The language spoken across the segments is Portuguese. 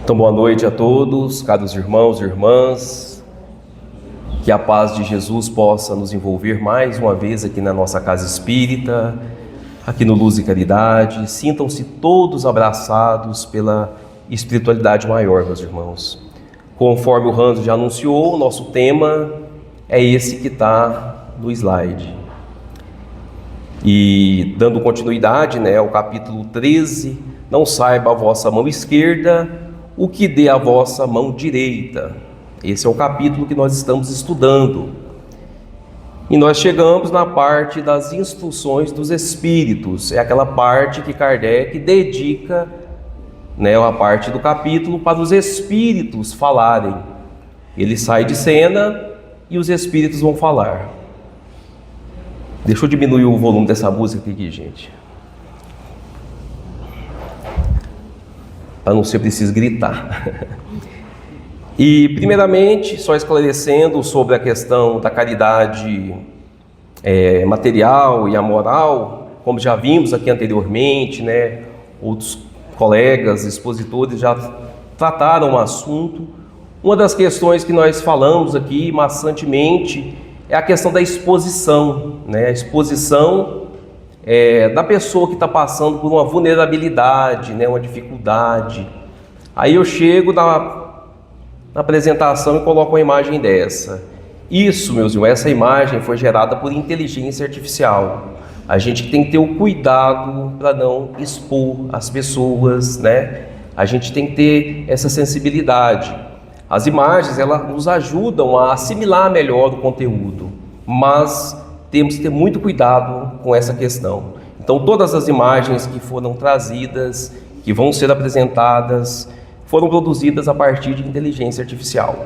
Então, boa noite a todos, caros irmãos e irmãs. Que a paz de Jesus possa nos envolver mais uma vez aqui na nossa casa espírita, aqui no Luz e Caridade. Sintam-se todos abraçados pela espiritualidade maior, meus irmãos. Conforme o Hans já anunciou, o nosso tema é esse que está no slide. E dando continuidade, ao capítulo 13, não saiba a vossa mão esquerda o que dê a vossa mão direita. Esse é o capítulo que nós estamos estudando. E nós chegamos na parte das instruções dos Espíritos. É aquela parte que Kardec dedica, a parte do capítulo, para os Espíritos falarem. Ele sai de cena e os Espíritos vão falar. Deixa eu diminuir o volume dessa música aqui, gente, para não ser preciso gritar. E, primeiramente, só esclarecendo sobre a questão da caridade material e a moral, como já vimos aqui anteriormente, outros colegas, expositores já trataram o assunto. Uma das questões que nós falamos aqui maçantemente é a questão da exposição, a exposição da pessoa que está passando por uma vulnerabilidade, uma dificuldade. Aí eu chego na apresentação e coloco uma imagem dessa. Isso, meus irmãos, essa imagem foi gerada por inteligência artificial. A gente tem que ter o cuidado para não expor as pessoas, A gente tem que ter essa sensibilidade. As imagens, elas nos ajudam a assimilar melhor o conteúdo, mas temos que ter muito cuidado com essa questão. Então, todas as imagens que foram trazidas, que vão ser apresentadas, foram produzidas a partir de inteligência artificial.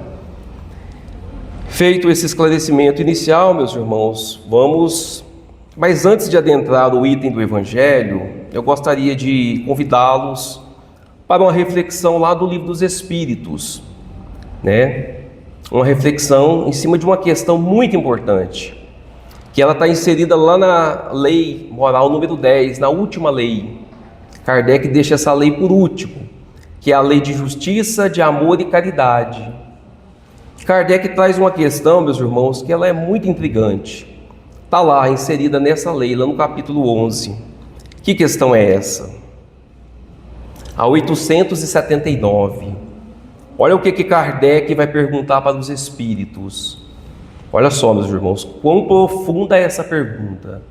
Feito esse esclarecimento inicial, meus irmãos, mas antes de adentrar o item do Evangelho, eu gostaria de convidá-los para uma reflexão lá do Livro dos Espíritos, Uma reflexão em cima de uma questão muito importante, que ela está inserida lá na lei moral número 10, na última lei. Kardec deixa essa lei por último, que é a lei de justiça, de amor e caridade. Kardec traz uma questão, meus irmãos, que ela é muito intrigante. Está lá, inserida nessa lei, lá no capítulo 11. Que questão é essa? A 879. Olha o que Kardec vai perguntar para os Espíritos. Olha só, meus irmãos, quão profunda é essa pergunta.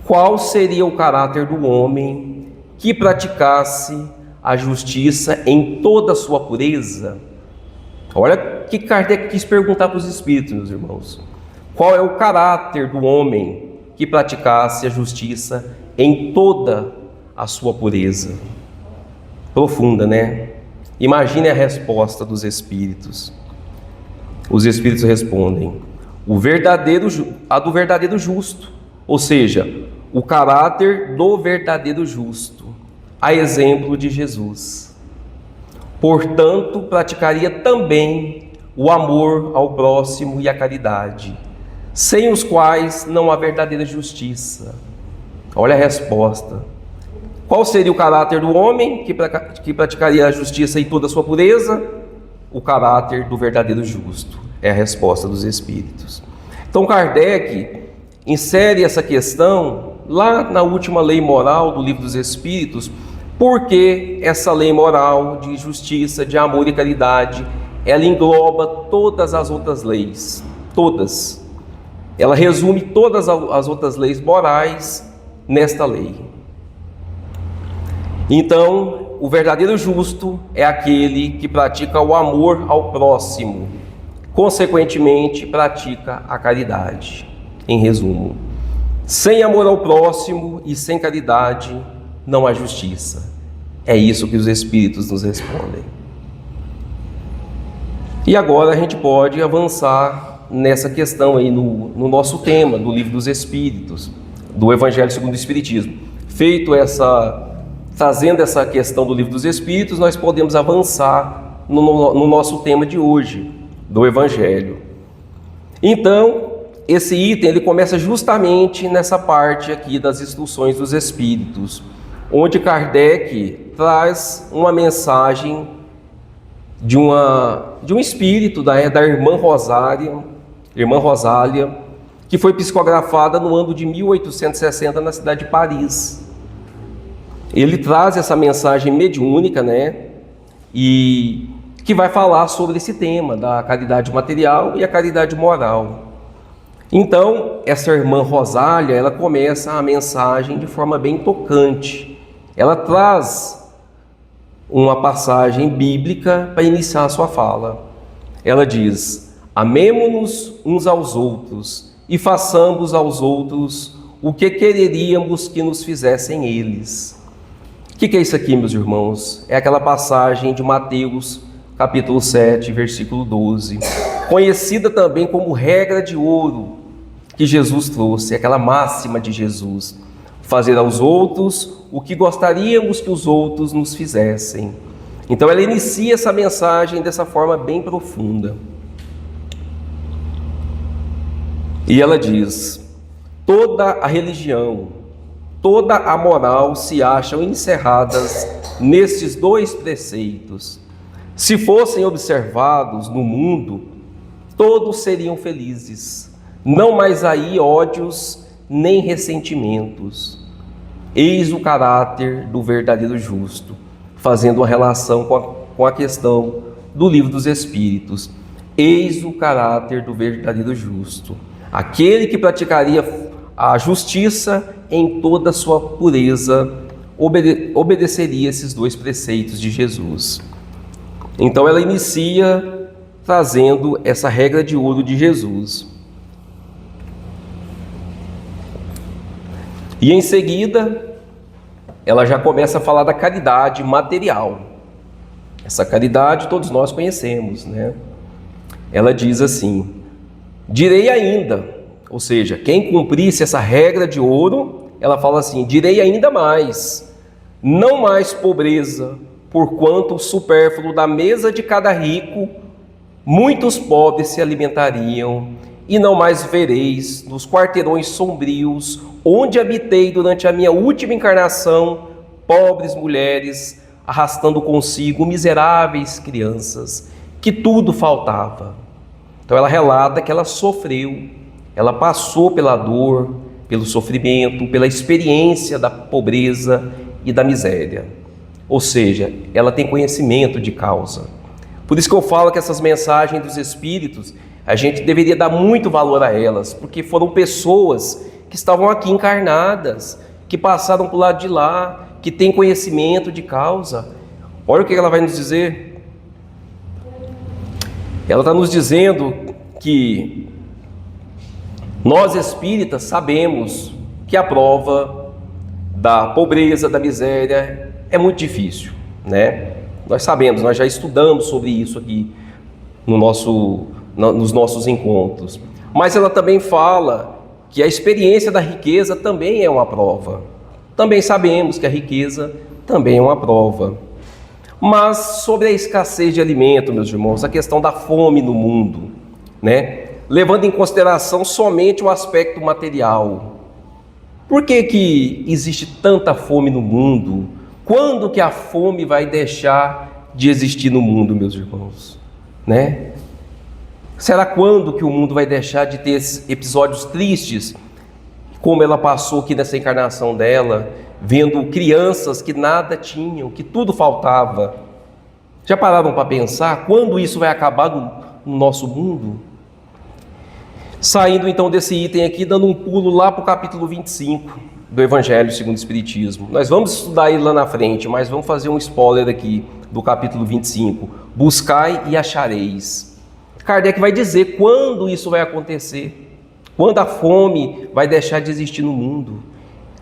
Qual seria o caráter do homem que praticasse a justiça em toda a sua pureza? Olha o que Kardec quis perguntar para os Espíritos, meus irmãos. Qual é o caráter do homem que praticasse a justiça em toda a sua pureza? Profunda, Imagine a resposta dos Espíritos. Os Espíritos respondem: a do verdadeiro justo, ou seja, o caráter do verdadeiro justo, a exemplo de Jesus. Portanto, praticaria também o amor ao próximo e a caridade, sem os quais não há verdadeira justiça. Olha a resposta. Qual seria o caráter do homem que praticaria a justiça em toda a sua pureza? O caráter do verdadeiro justo. É a resposta dos Espíritos. Então Kardec insere essa questão lá na última lei moral do Livro dos Espíritos, porque essa lei moral de justiça, de amor e caridade, ela engloba todas as outras leis, todas. Ela resume todas as outras leis morais nesta lei. Então, o verdadeiro justo é aquele que pratica o amor ao próximo, consequentemente pratica a caridade. Em resumo, sem amor ao próximo e sem caridade não há justiça. É isso que os Espíritos nos respondem. E agora a gente pode avançar nessa questão aí no nosso tema do Livro dos Espíritos, do Evangelho segundo o Espiritismo. Trazendo essa questão do Livro dos Espíritos, nós podemos avançar no nosso tema de hoje, do Evangelho. Então, esse item ele começa justamente nessa parte aqui das instruções dos Espíritos, onde Kardec traz uma mensagem de um espírito da irmã Rosália, que foi psicografada no ano de 1860 na cidade de Paris. Ele traz essa mensagem mediúnica, né? E que vai falar sobre esse tema da caridade material e a caridade moral. Então, essa irmã Rosália, ela começa a mensagem de forma bem tocante. Ela traz uma passagem bíblica para iniciar a sua fala. Ela diz: amemo-nos uns aos outros e façamos aos outros o que quereríamos que nos fizessem eles. O que é isso aqui, meus irmãos? É aquela passagem de Mateus, capítulo 7, versículo 12, conhecida também como regra de ouro que Jesus trouxe, aquela máxima de Jesus: fazer aos outros o que gostaríamos que os outros nos fizessem. Então ela inicia essa mensagem dessa forma bem profunda. E ela diz: toda a religião, toda a moral se acham encerradas nestes dois preceitos. Se fossem observados no mundo, todos seriam felizes. Não mais aí ódios nem ressentimentos. Eis o caráter do verdadeiro justo, fazendo uma relação com a questão do Livro dos Espíritos. Eis o caráter do verdadeiro justo, aquele que praticaria a justiça em toda a sua pureza, obedeceria esses dois preceitos de Jesus. Então ela inicia trazendo essa regra de ouro de Jesus. E em seguida, ela já começa a falar da caridade material. Essa caridade todos nós conhecemos, né? Ela diz assim: direi ainda, ou seja, quem cumprisse essa regra de ouro, ela fala assim: direi ainda mais, não mais pobreza, porquanto o supérfluo da mesa de cada rico, muitos pobres se alimentariam, e não mais vereis nos quarteirões sombrios, onde habitei durante a minha última encarnação, pobres mulheres, arrastando consigo miseráveis crianças, que tudo faltava. Então ela relata que ela sofreu, ela passou pela dor, pelo sofrimento, pela experiência da pobreza e da miséria. Ou seja, ela tem conhecimento de causa. Por isso que eu falo que essas mensagens dos Espíritos, a gente deveria dar muito valor a elas, porque foram pessoas que estavam aqui encarnadas, que passaram para o lado de lá, que têm conhecimento de causa. Olha o que ela vai nos dizer. Ela está nos dizendo que nós espíritas sabemos que a prova da pobreza, da miséria é muito difícil, né? Nós sabemos, nós já estudamos sobre isso aqui nos nossos encontros. Mas ela também fala que a experiência da riqueza também é uma prova. Também sabemos que a riqueza também é uma prova. Mas sobre a escassez de alimento, meus irmãos, a questão da fome no mundo, né? Levando em consideração somente o aspecto material. Por que existe tanta fome no mundo? Quando que a fome vai deixar de existir no mundo, meus irmãos? Né? Será quando que o mundo vai deixar de ter esses episódios tristes, como ela passou aqui nessa encarnação dela, vendo crianças que nada tinham, que tudo faltava? Já pararam para pensar quando isso vai acabar no nosso mundo? Saindo então desse item aqui, dando um pulo lá para o capítulo 25 do Evangelho segundo o Espiritismo. Nós vamos estudar ele lá na frente, mas vamos fazer um spoiler aqui do capítulo 25. Buscai e achareis. Kardec vai dizer quando isso vai acontecer, quando a fome vai deixar de existir no mundo.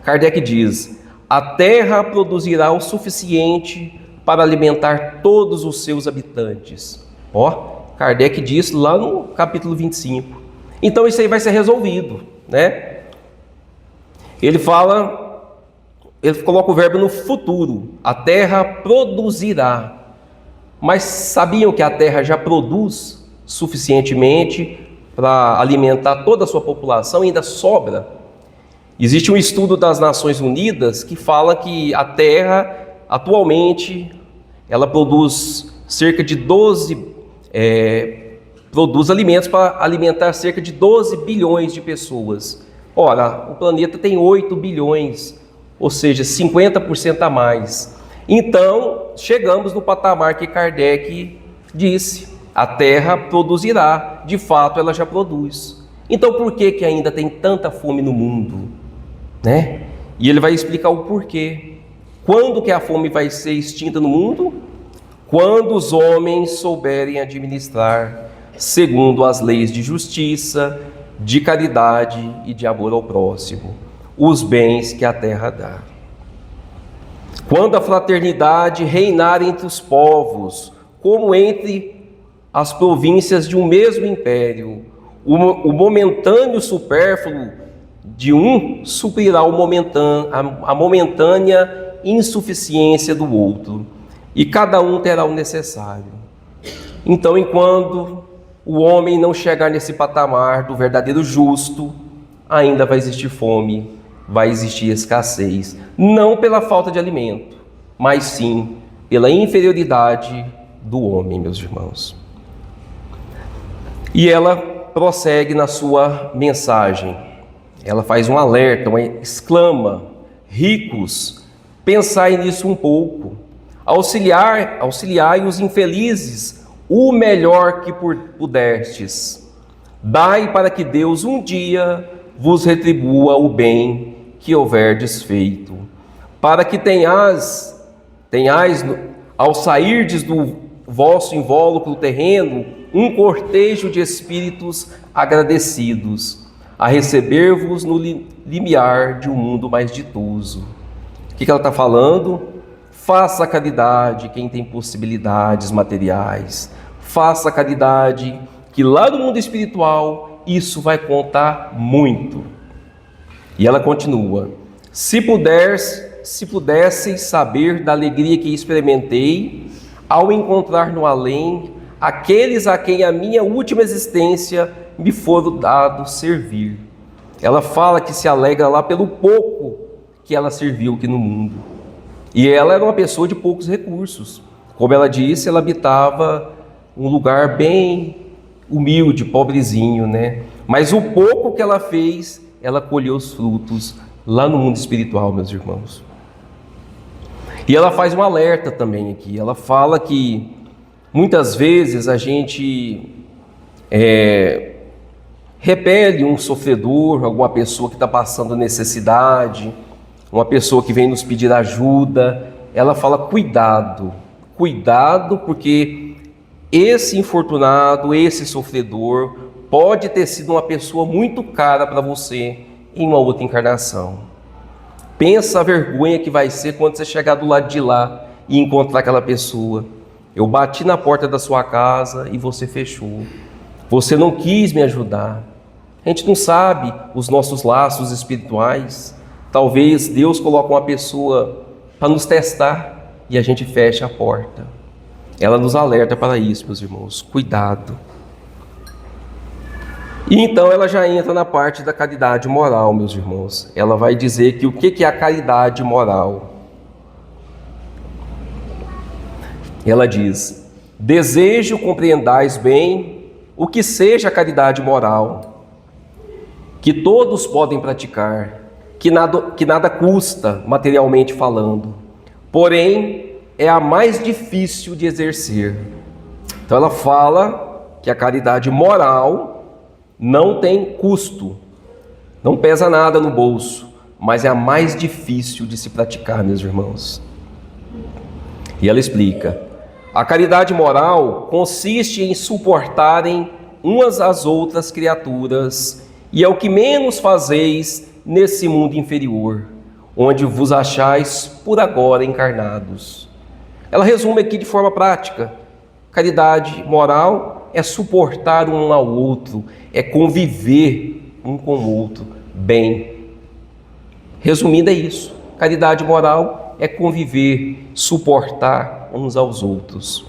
Kardec diz: a terra produzirá o suficiente para alimentar todos os seus habitantes. Kardec diz lá no capítulo 25. Então isso aí vai ser resolvido, né? Ele coloca o verbo no futuro: a terra produzirá. Mas sabiam que a terra já produz suficientemente para alimentar toda a sua população? Ainda sobra. Existe um estudo das Nações Unidas que fala que a terra atualmente ela produz cerca de 12 produz alimentos para alimentar cerca de 12 bilhões de pessoas. Ora, o planeta tem 8 bilhões, ou seja, 50% a mais. Então, chegamos no patamar que Kardec disse: a Terra produzirá. De fato, ela já produz. Então, por que ainda tem tanta fome no mundo? Né? E ele vai explicar o porquê. Quando que a fome vai ser extinta no mundo? Quando os homens souberem administrar segundo as leis de justiça, de caridade e de amor ao próximo, os bens que a terra dá. Quando a fraternidade reinar entre os povos, como entre as províncias de um mesmo império, o momentâneo supérfluo de um suprirá a momentânea insuficiência do outro, e cada um terá o necessário. Então, enquanto o homem não chegar nesse patamar do verdadeiro justo, ainda vai existir fome, vai existir escassez, não pela falta de alimento, mas sim pela inferioridade do homem, meus irmãos. E ela prossegue na sua mensagem. Ela faz um alerta, exclama: ricos, pensai nisso um pouco, auxiliai os infelizes o melhor que puderstes. Dai para que Deus um dia vos retribua o bem que houverdes feito, para que tenhais ao sairdes do vosso invólucro terreno, um cortejo de espíritos agradecidos, a receber-vos no limiar de um mundo mais ditoso. O que ela está falando? Faça a caridade quem tem possibilidades materiais. Faça a caridade, que lá no mundo espiritual isso vai contar muito. E ela continua: se pudesseis saber da alegria que experimentei ao encontrar no além aqueles a quem a minha última existência me for dado servir. Ela fala que se alegra lá pelo pouco que ela serviu aqui no mundo. E ela era uma pessoa de poucos recursos. Como ela disse, ela habitava um lugar bem humilde, pobrezinho, né? Mas o pouco que ela fez, ela colheu os frutos lá no mundo espiritual, meus irmãos. E ela faz um alerta também aqui. Ela fala que muitas vezes a gente repele um sofredor, alguma pessoa que está passando necessidade, uma pessoa que vem nos pedir ajuda. Ela fala: cuidado, porque esse infortunado, esse sofredor, pode ter sido uma pessoa muito cara para você em uma outra encarnação. Pensa a vergonha que vai ser quando você chegar do lado de lá e encontrar aquela pessoa. Eu bati na porta da sua casa e você fechou. Você não quis me ajudar. A gente não sabe os nossos laços espirituais. Talvez Deus coloque uma pessoa para nos testar e a gente fecha a porta. Ela nos alerta para isso, meus irmãos. Cuidado. E então ela já entra na parte da caridade moral, meus irmãos. Ela vai dizer que o que é a caridade moral? Ela diz: desejo compreendais bem o que seja a caridade moral, que todos podem praticar, que nada custa, materialmente falando, porém é a mais difícil de exercer. Então ela fala que a caridade moral não tem custo, não pesa nada no bolso, mas é a mais difícil de se praticar, meus irmãos. E ela explica: a caridade moral consiste em suportarem umas às outras criaturas, e é o que menos fazeis nesse mundo inferior, onde vos achais por agora encarnados. Ela resume aqui de forma prática: caridade moral é suportar um ao outro, é conviver um com o outro bem. Resumindo, é isso. Caridade moral é conviver, suportar uns aos outros.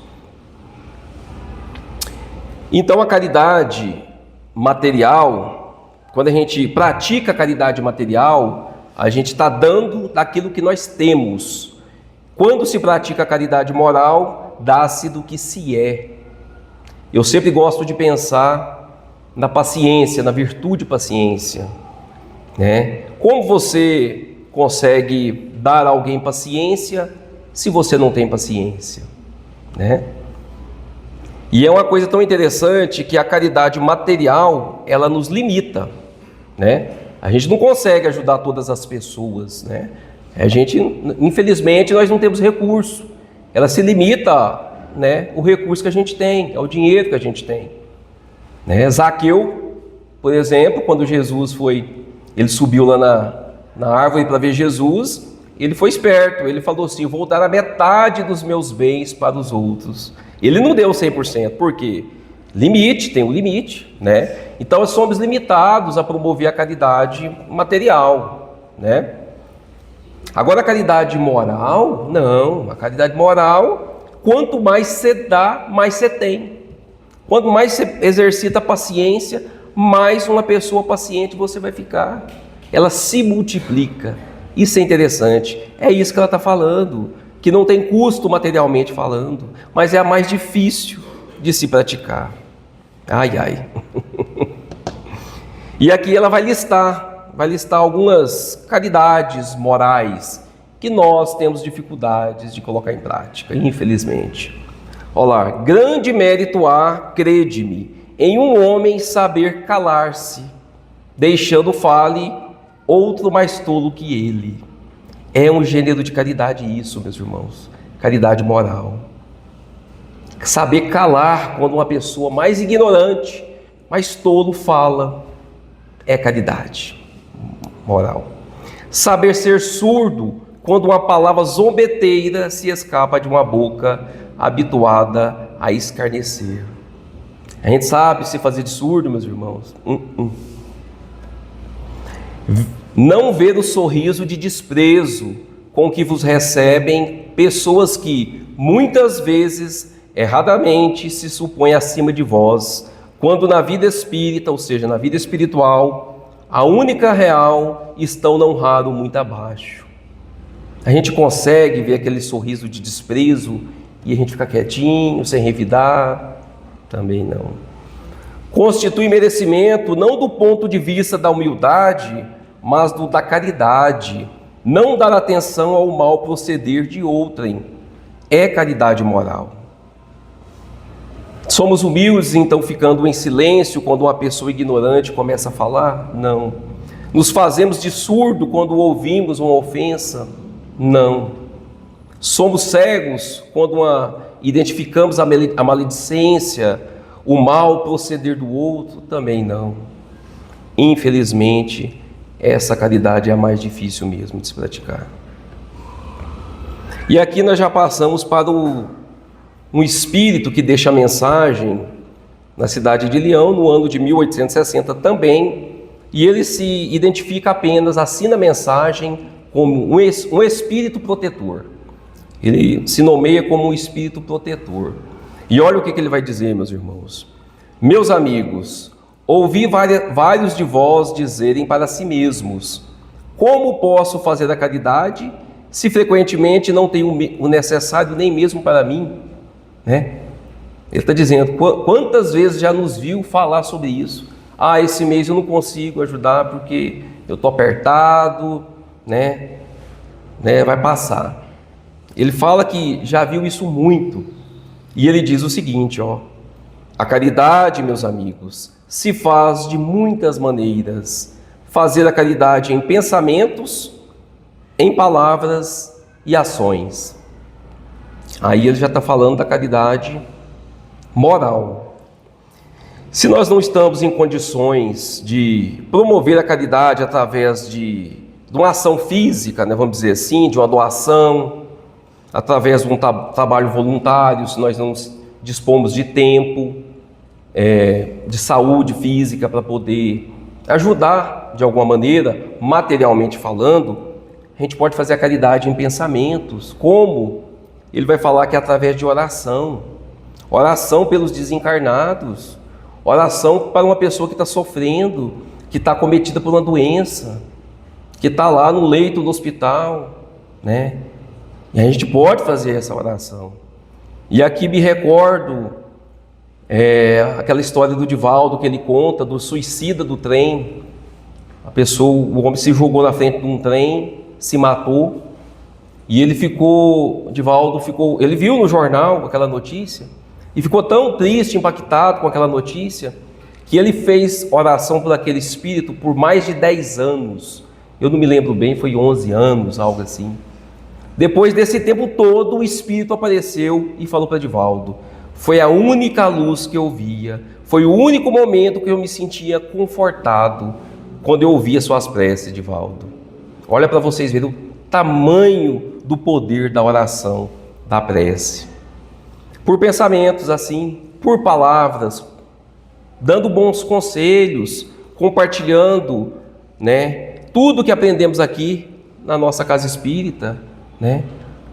Então a caridade material, quando a gente pratica a caridade material, a gente está dando daquilo que nós temos. Quando se pratica a caridade moral, dá-se do que se é. Eu sempre gosto de pensar na paciência, na virtude paciência, né? Como você consegue dar a alguém paciência se você não tem paciência, né? E é uma coisa tão interessante que a caridade material, ela nos limita, né? A gente não consegue ajudar todas as pessoas, né? Infelizmente, nós não temos recurso. Ela se limita, né, o recurso que a gente tem, ao dinheiro que a gente tem, né? Zaqueu, por exemplo, quando Jesus ele subiu lá na árvore para ver Jesus, ele foi esperto, ele falou assim: eu vou dar a metade dos meus bens para os outros. Ele não deu 100%, por quê? Limite, tem um limite, né? Então nós somos limitados a promover a caridade material, né? Agora a caridade moral, não. A caridade moral, quanto mais você dá, mais você tem. Quanto mais você exercita a paciência, mais uma pessoa paciente você vai ficar. Ela se multiplica. Isso é interessante. É isso que ela está falando, que não tem custo materialmente falando, mas é a mais difícil de se praticar. Ai, ai. E aqui ela vai listar algumas caridades morais que nós temos dificuldades de colocar em prática, infelizmente. Olha lá: grande mérito há, crede-me, em um homem saber calar-se, deixando fale outro mais tolo que ele. É um gênero de caridade isso, meus irmãos, caridade moral. Saber calar quando uma pessoa mais ignorante, mais tolo fala, é caridade moral. Saber ser surdo quando uma palavra zombeteira se escapa de uma boca habituada a escarnecer. A gente sabe se fazer de surdo, meus irmãos. Não ver o sorriso de desprezo com que vos recebem pessoas que muitas vezes erradamente se supõem acima de vós, quando na vida espírita, ou seja, na vida espiritual, a única real, estão não raro muito abaixo. A gente consegue ver aquele sorriso de desprezo e a gente fica quietinho, sem revidar? Também não. Constitui merecimento não do ponto de vista da humildade, mas da caridade. Não dar atenção ao mal proceder de outrem. É caridade moral. Somos humildes, então, ficando em silêncio quando uma pessoa ignorante começa a falar? Não. Nos fazemos de surdo quando ouvimos uma ofensa? Não. Somos cegos quando identificamos a maledicência, o mal proceder do outro? Também não. Infelizmente, essa caridade é a mais difícil mesmo de se praticar. E aqui nós já passamos para um espírito que deixa a mensagem na cidade de Leão, no ano de 1860 também, e ele se identifica apenas, assina a mensagem como um espírito protetor. Ele se nomeia como um espírito protetor. E olha o que ele vai dizer, meus irmãos. Meus amigos, ouvi vários de vós dizerem para si mesmos: como posso fazer a caridade se frequentemente não tenho o necessário nem mesmo para mim? Né? Ele está dizendo: quantas vezes já nos viu falar sobre isso? Esse mês eu não consigo ajudar porque eu estou apertado, né? Vai passar. Ele fala que já viu isso muito. E ele diz o seguinte, a caridade, meus amigos, se faz de muitas maneiras. Fazer a caridade em pensamentos, em palavras e ações. Aí ele já está falando da caridade moral. Se nós não estamos em condições de promover a caridade através de uma ação física, né, vamos dizer assim, de uma doação, através de um trabalho voluntário, se nós não dispomos de tempo, de saúde física para poder ajudar de alguma maneira, materialmente falando, a gente pode fazer a caridade em pensamentos. Como? Ele vai falar que é através de oração pelos desencarnados, oração para uma pessoa que está sofrendo, que está acometida por uma doença, que está lá no leito do hospital, né? E a gente pode fazer essa oração. E aqui me recordo aquela história do Divaldo que ele conta, do suicida do trem. O homem se jogou na frente de um trem, se matou, e ele viu no jornal aquela notícia, e ficou tão triste, impactado com aquela notícia, que ele fez oração por aquele espírito por mais de 10 anos. Eu não me lembro bem, foi 11 anos, algo assim. Depois desse tempo todo, o espírito apareceu e falou para Divaldo: foi a única luz que eu via, foi o único momento que eu me sentia confortado quando eu ouvia suas preces, Divaldo. Olha para vocês verem o tamanho do poder da oração, da prece. Por pensamentos assim, por palavras, dando bons conselhos, compartilhando, tudo que aprendemos aqui na nossa casa espírita,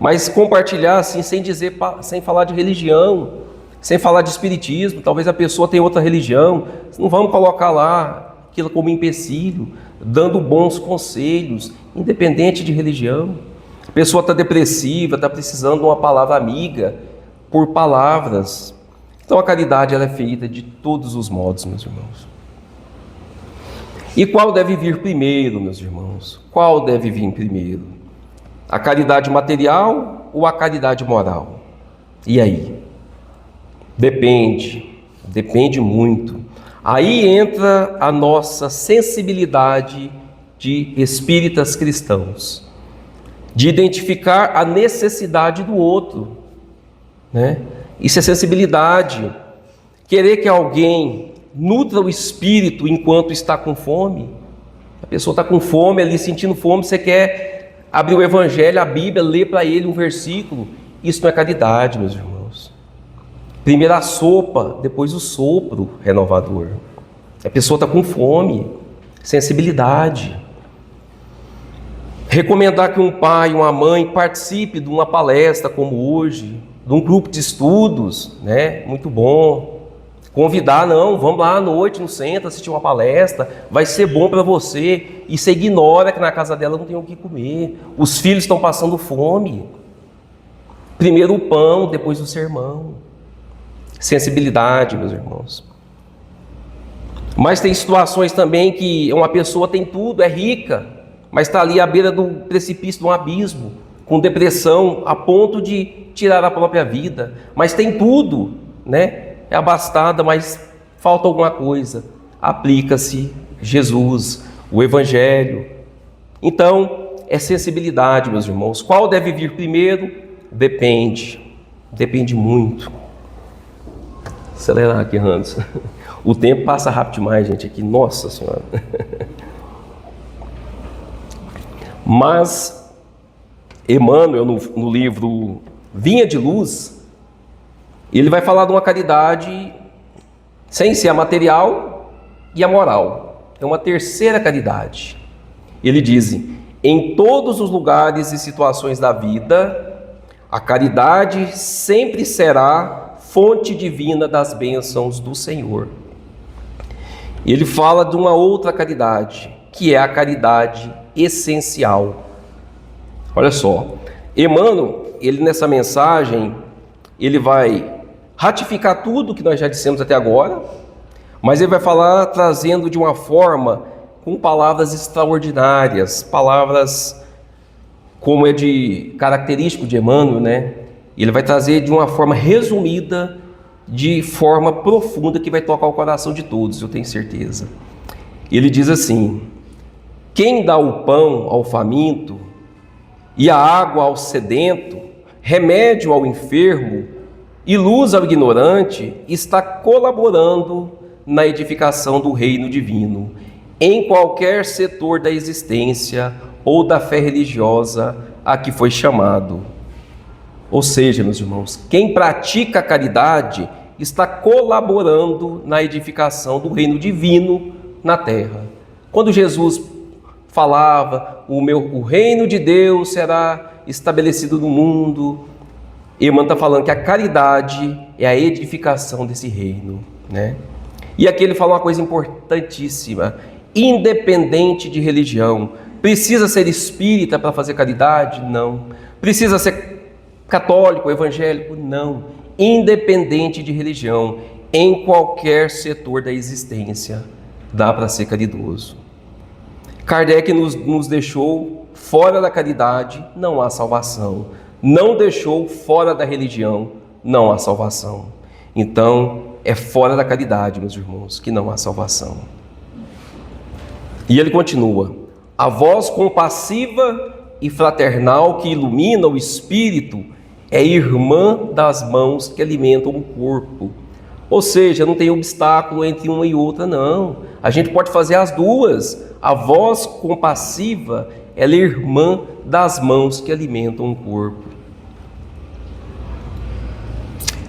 mas compartilhar assim, sem falar de religião, sem falar de espiritismo. Talvez a pessoa tenha outra religião, não vamos colocar lá aquilo como empecilho, dando bons conselhos, independente de religião. A pessoa está depressiva, está precisando de uma palavra amiga, por palavras. Então a caridade ela é feita de todos os modos, meus irmãos. E qual deve vir primeiro, meus irmãos? Qual deve vir primeiro? A caridade material ou a caridade moral? E aí? Depende muito. Aí entra a nossa sensibilidade de espíritas cristãos, de identificar a necessidade do outro, Isso é sensibilidade. Querer que alguém nutra o espírito enquanto está com fome. A pessoa está com fome ali, sentindo fome, você quer abrir o Evangelho, a Bíblia, ler para ele um versículo. Isso não é caridade, meus irmãos. Primeiro a sopa, depois o sopro renovador. A pessoa está com fome, sensibilidade. Recomendar que um pai, uma mãe participe de uma palestra como hoje, de um grupo de estudos, muito bom. Convidar, vamos lá à noite no centro assistir uma palestra, vai ser bom para você. E você ignora que na casa dela não tem o que comer, os filhos estão passando fome. Primeiro o pão, depois o sermão. Sensibilidade, meus irmãos. Mas tem situações também que uma pessoa tem tudo, é rica, mas está ali à beira do precipício de um abismo, com depressão, a ponto de tirar a própria vida. Mas tem tudo, é abastada, mas falta alguma coisa. Aplica-se Jesus, o Evangelho. Então, é sensibilidade, meus irmãos. Qual deve vir primeiro? Depende muito. Acelerar aqui, Hans. O tempo passa rápido demais, gente, aqui. Nossa Senhora. Mas Emmanuel, no livro Vinha de Luz, ele vai falar de uma caridade sem ser a material e a moral. É uma terceira caridade. Ele diz: em todos os lugares e situações da vida, a caridade sempre será fonte divina das bênçãos do Senhor. Ele fala de uma outra caridade, que é a caridade essencial. Olha só, Emmanuel, ele nessa mensagem, ele vai ratificar tudo que nós já dissemos até agora, mas ele vai falar trazendo de uma forma, com palavras extraordinárias, palavras como é de característico de Emmanuel, Ele vai trazer de uma forma resumida, de forma profunda, que vai tocar o coração de todos, eu tenho certeza. Ele diz assim: quem dá o pão ao faminto e a água ao sedento, remédio ao enfermo e luz ao ignorante, está colaborando na edificação do reino divino, em qualquer setor da existência ou da fé religiosa a que foi chamado. Ou seja, meus irmãos, quem pratica a caridade está colaborando na edificação do reino divino na terra. Quando Jesus falava, o reino de Deus será estabelecido no mundo, Emmanuel está falando que a caridade é a edificação desse reino, E aqui ele fala uma coisa importantíssima: independente de religião. Precisa ser espírita para fazer caridade? Não. Precisa ser católico, evangélico? Não. independente de religião, em qualquer setor da existência, dá para ser caridoso. Kardec nos deixou fora da caridade, não há salvação. Não deixou fora da religião, não há salvação. Então, é fora da caridade, meus irmãos, que não há salvação. E ele continua: a voz compassiva e fraternal que ilumina o espírito é irmã das mãos que alimentam o corpo. Ou seja, não tem obstáculo entre uma e outra, não. A gente pode fazer as duas. A voz compassiva, ela é irmã das mãos que alimentam o corpo.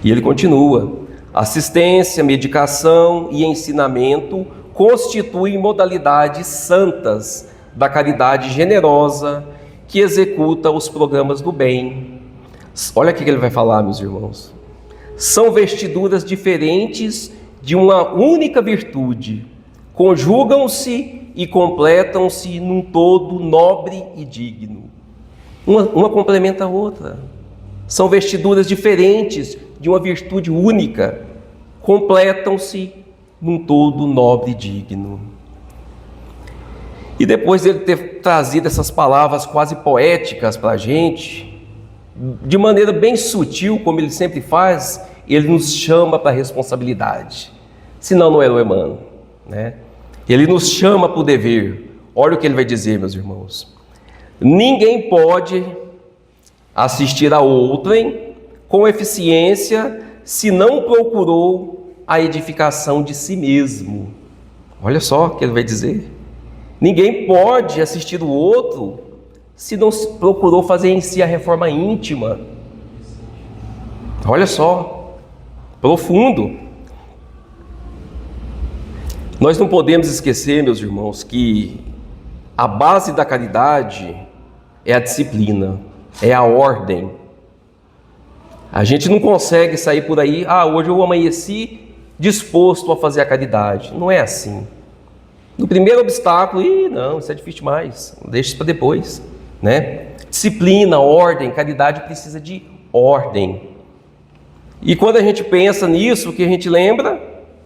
E ele continua: assistência, medicação e ensinamento constituem modalidades santas da caridade generosa que executa os programas do bem. Olha o que ele vai falar, meus irmãos. São vestiduras diferentes de uma única virtude, conjugam-se e completam-se num todo nobre e digno. Uma complementa a outra. São vestiduras diferentes de uma virtude única, completam-se num todo nobre e digno. E depois de ele ter trazido essas palavras quase poéticas para a gente, de maneira bem sutil, como ele sempre faz, ele nos chama para a responsabilidade. Senão não era o Emmanuel, né? Ele nos chama para o dever. Olha o que ele vai dizer, meus irmãos. Ninguém pode assistir a outrem com eficiência se não procurou a edificação de si mesmo. Olha só o que ele vai dizer. Ninguém pode assistir o outro se não procurou fazer em si a reforma íntima. Olha só, profundo. Nós não podemos esquecer, meus irmãos, que a base da caridade é a disciplina, é a ordem. A gente não consegue sair por aí, hoje eu amanheci disposto a fazer a caridade. Não é assim. No primeiro obstáculo, não, isso é difícil demais, deixa isso para depois, né? Disciplina, ordem, caridade precisa de ordem. E quando a gente pensa nisso, o que a gente lembra?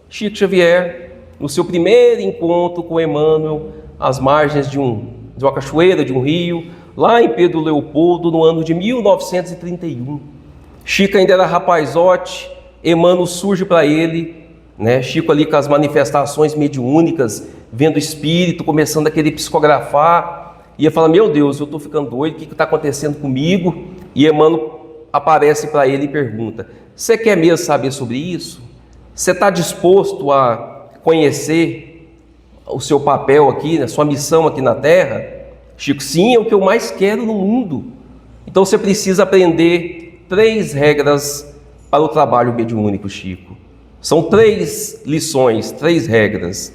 Chico Xavier, no seu primeiro encontro com Emmanuel, às margens de uma cachoeira, de um rio, lá em Pedro Leopoldo, no ano de 1931. Chico ainda era rapazote, Emmanuel surge para ele, né? Chico ali com as manifestações mediúnicas, vendo o espírito, começando a querer psicografar, ia falar: meu Deus, eu estou ficando doido, o que está acontecendo comigo? E Emmanuel aparece para ele e pergunta: você quer mesmo saber sobre isso? Você está disposto a conhecer o seu papel aqui, a sua missão aqui na Terra? Chico: sim, é o que eu mais quero no mundo. Então você precisa aprender 3 regras para o trabalho mediúnico, Chico. São 3 lições, 3 regras.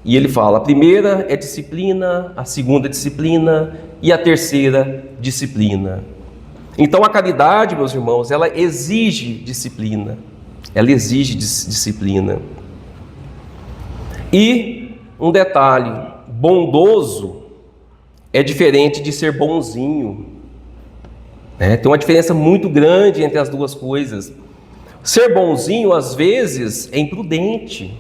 E ele fala: a primeira é disciplina, a segunda é disciplina e a terceira disciplina. Então a caridade, meus irmãos, ela exige disciplina. Ela exige disciplina. E um detalhe: bondoso é diferente de ser bonzinho. Tem uma diferença muito grande entre as duas coisas. Ser bonzinho, às vezes, é imprudente.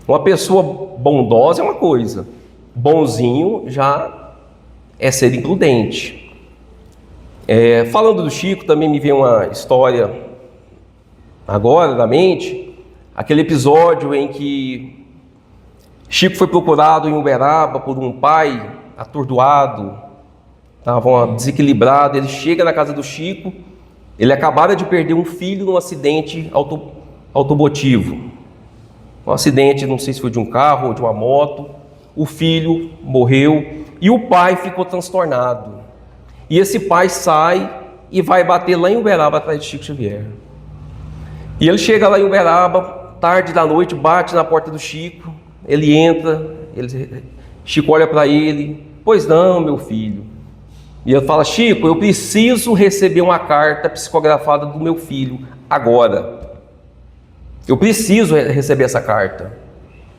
Uma pessoa bondosa é uma coisa, bonzinho já é ser imprudente. Falando do Chico, também me veio uma história agora na mente, aquele episódio em que Chico foi procurado em Uberaba por um pai atordoado, estava desequilibrado. Ele chega na casa do Chico, ele acabara de perder um filho num acidente automotivo. Um acidente, não sei se foi de um carro ou de uma moto. O filho morreu e o pai ficou transtornado. E esse pai sai e vai bater lá em Uberaba atrás de Chico Xavier. E ele chega lá em Uberaba, tarde da noite, bate na porta do Chico. Ele entra, Chico olha para ele: pois não, meu filho. E ele fala: Chico, eu preciso receber uma carta psicografada do meu filho agora. Eu preciso receber essa carta,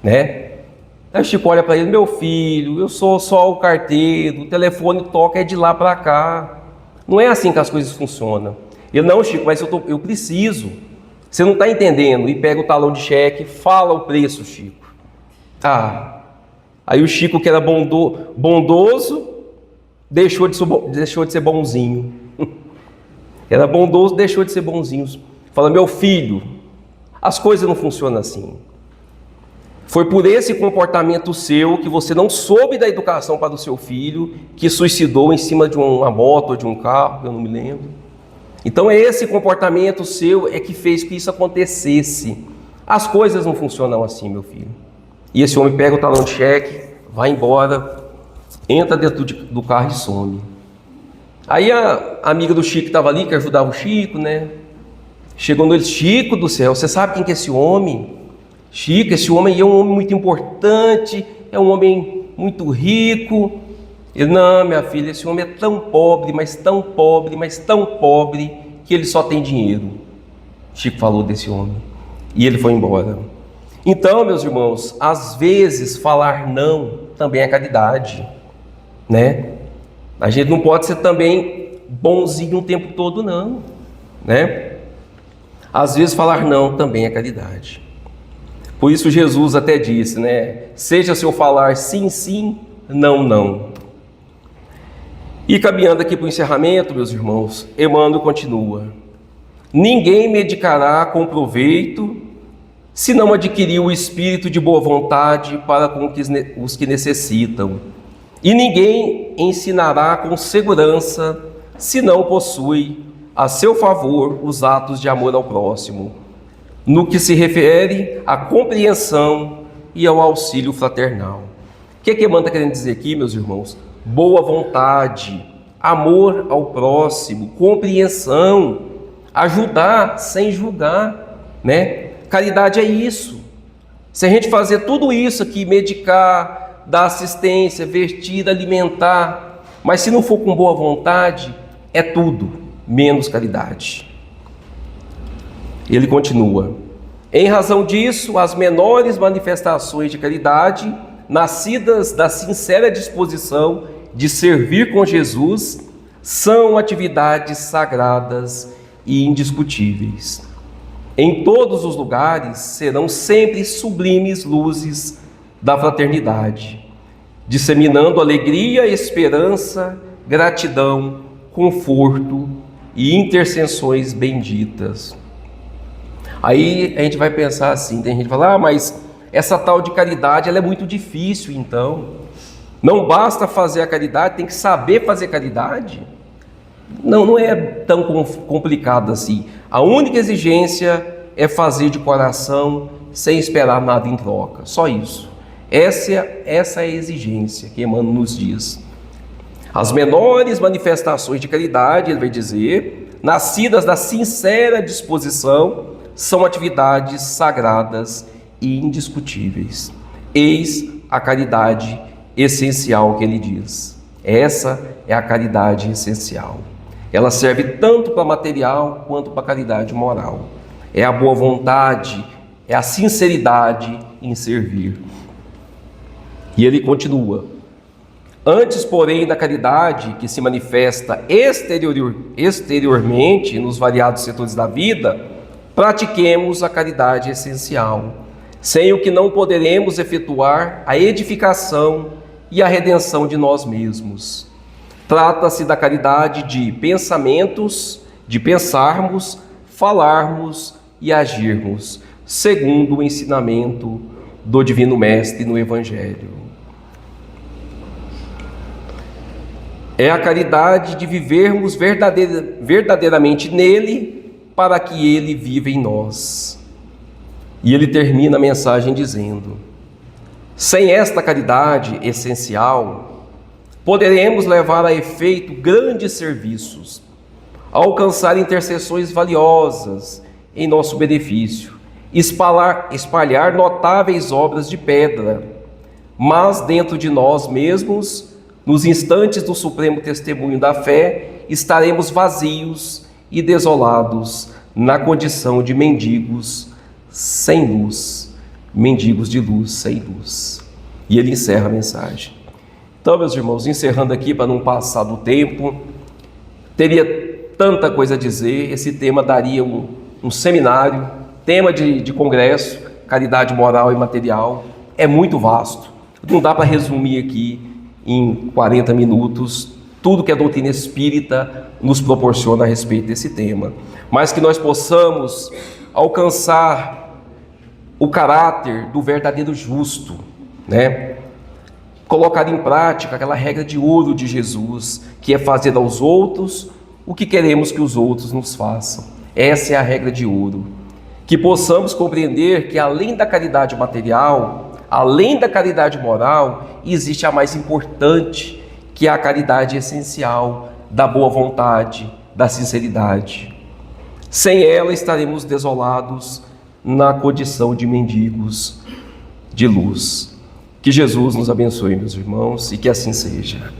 né? Aí o Chico olha para ele: meu filho, eu sou só o carteiro, o telefone toca de lá para cá. Não é assim que as coisas funcionam. Ele, não, Chico, mas eu preciso. Você não está entendendo. E pega o talão de cheque, fala o preço, Chico. Ah, aí o Chico, que era bondoso, deixou de ser bonzinho. Era bondoso, deixou de ser bonzinho. Fala, meu filho, as coisas não funcionam assim. Foi por esse comportamento seu que você não soube da educação para o seu filho, que suicidou em cima de uma moto ou de um carro, eu não me lembro. Então é esse comportamento seu é que fez que isso acontecesse. As coisas não funcionam assim, meu filho. E esse homem pega o talão de cheque, vai embora, entra dentro do carro e some. Aí a amiga do Chico estava ali, que ajudava o Chico, né? Chegou nele, Chico do céu, você sabe quem que é esse homem? Chico, esse homem é um homem muito importante, é um homem muito rico. Ele, não, minha filha, esse homem é tão pobre, mas tão pobre, mas tão pobre, que ele só tem dinheiro. Chico falou desse homem. E ele foi embora. Então, meus irmãos, às vezes falar não também é caridade, né? A gente não pode ser também bonzinho o tempo todo, não, né? Às vezes falar não também é caridade. Por isso Jesus até disse, né? Seja seu falar sim, sim, não, não. E caminhando aqui para o encerramento, meus irmãos, Emmanuel continua. Ninguém medicará com proveito se não adquirir o espírito de boa vontade para com os que necessitam. E ninguém ensinará com segurança se não possui a seu favor os atos de amor ao próximo, no que se refere à compreensão e ao auxílio fraternal. O que Emmanuel está querendo dizer aqui, meus irmãos? Boa vontade, amor ao próximo, compreensão, ajudar sem julgar, né? Caridade é isso. Se a gente fazer tudo isso aqui, medicar, dar assistência, vestir, alimentar, mas se não for com boa vontade, é tudo menos caridade. Ele continua. Em razão disso, as menores manifestações de caridade, nascidas da sincera disposição de servir com Jesus, são atividades sagradas e indiscutíveis. Em todos os lugares serão sempre sublimes luzes da fraternidade, disseminando alegria, esperança, gratidão, conforto e intercessões benditas. Aí a gente vai pensar assim, tem gente que fala, mas essa tal de caridade ela é muito difícil, então. Não basta fazer a caridade, tem que saber fazer caridade? Não é tão complicado assim. A única exigência é fazer de coração sem esperar nada em troca, só isso. Essa é a exigência que Emmanuel nos diz. As menores manifestações de caridade, ele vai dizer, nascidas da sincera disposição, são atividades sagradas e indiscutíveis. Eis a caridade essencial que ele diz. Essa é a caridade essencial. Ela serve tanto para material quanto para caridade moral. É a boa vontade, é a sinceridade em servir. E ele continua. Antes, porém, da caridade que se manifesta exteriormente nos variados setores da vida, pratiquemos a caridade essencial, sem o que não poderemos efetuar a edificação e a redenção de nós mesmos. Trata-se da caridade de pensamentos, de pensarmos, falarmos e agirmos, segundo o ensinamento do Divino Mestre no Evangelho. É a caridade de vivermos verdadeiramente nele, para que ele viva em nós. E ele termina a mensagem dizendo: sem esta caridade essencial, poderemos levar a efeito grandes serviços, alcançar intercessões valiosas em nosso benefício, espalhar notáveis obras de pedra, mas dentro de nós mesmos, nos instantes do supremo testemunho da fé, estaremos vazios e desolados, na condição de mendigos sem luz, mendigos de luz sem luz. E ele encerra a mensagem. Então, meus irmãos, encerrando aqui para não passar do tempo, teria tanta coisa a dizer. Esse tema daria um seminário, tema de congresso, caridade moral e material. É muito vasto. Não dá para resumir aqui em 40 minutos tudo que a doutrina espírita nos proporciona a respeito desse tema. Mas que nós possamos alcançar o caráter do verdadeiro justo, né? Colocar em prática aquela regra de ouro de Jesus, que é fazer aos outros o que queremos que os outros nos façam. Essa é a regra de ouro. Que possamos compreender que além da caridade material, além da caridade moral, existe a mais importante, que é a caridade essencial, da boa vontade, da sinceridade. Sem ela estaremos desolados na condição de mendigos de luz. Que Jesus nos abençoe, meus irmãos, e que assim seja.